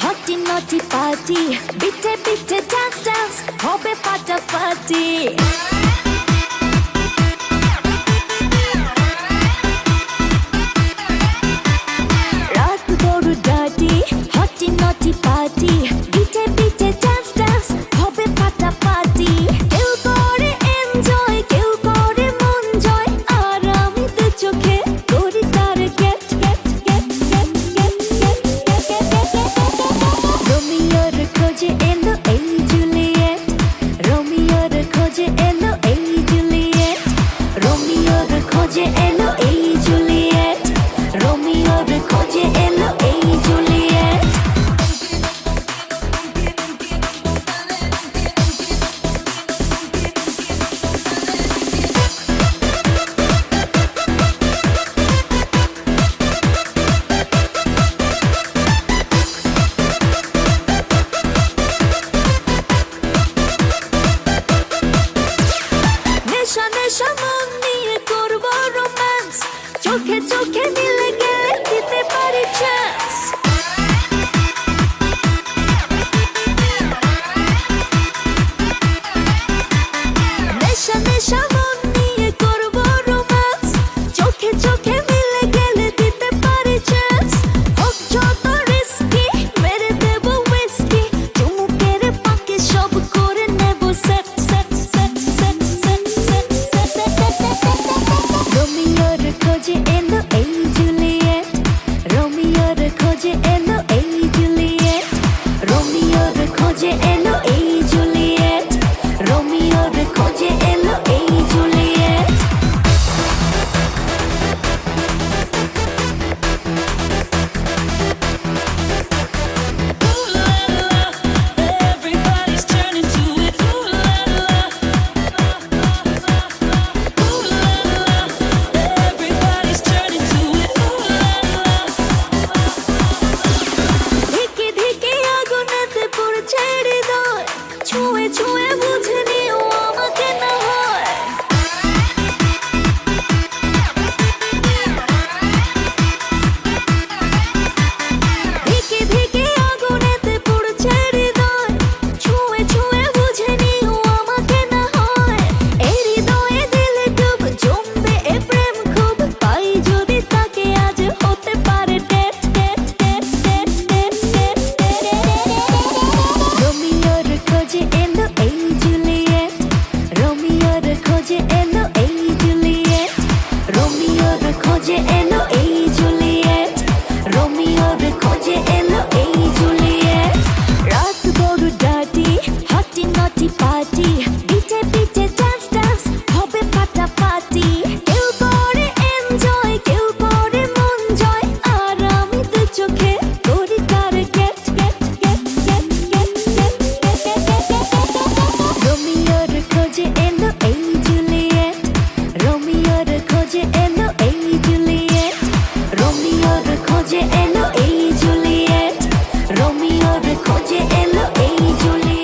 হটি নটি পার্টি বিটে বিটে ডান্স ডান্স হবে ফাটাফাটি রাত বড় ডার্টি হটি নটি পার্টি বিটে বিটে ডান্স ডান্স হবে ফাটাফাটি কেউ করে এনজয় কেউ করে মন জয় আর আমি তো চোখে করি তার get get get get get get রোমিওর খোঁজে এলো এই জুলিয়েট রোমিওর খোঁজে এলো এই জুলিয়েট রোমিওর খোঁজে এলো এই জুলিয়েট রোমিওর খোঁজে এলো এই জুলিয়েট নেশা নেশা মন নিয়ে করবো রোম্যান্স চোখে চোখে মিলে গেলে দিতে পারি চান্স নেশা নেশা মন নিয়ে করবো রোম্যান্স চোখে চোখে মিলে গেলে দিতে পারি চান্স হোক যত রিস্কি মেরে দেবো হুইস্কি চুমুকের পাকে সব করে নেব set set set set set set set রোমিওর খোঁজে এলো এই জুলিয়েট রোমিওর খোঁজে এলো এই জুলিয়েট রোমিওর খোঁজে এলো এই জুলিয়েট রোমিওর খোঁজে এলো এই Juliet Everybody's turning to it. Ooh la la. Ooh la la. Everybody's turning to it. Ooh la la. ধিকে ধিকে আগুনেতে পড়ছে হৃদয় ছুঁয়ে ছুঁয়ে বুঝে নিও আমাকে না হয় ধিকে ধিকে আগুনেতে পড়ছে হৃদয় ছুঁয়ে ছুঁয়ে বুঝে নিও আমাকে না হয় এই হৃদয়ে দিলে ডুব জমবে এ প্রেম খুব পাই যদি তাকে আজ হতে পারে date date date date date date রোমিওর খোঁজে এলো এই জুলিয়েট রোমিওর খোঁজে এলো এই জুলিয়েট রোমিওর খোঁজে এলো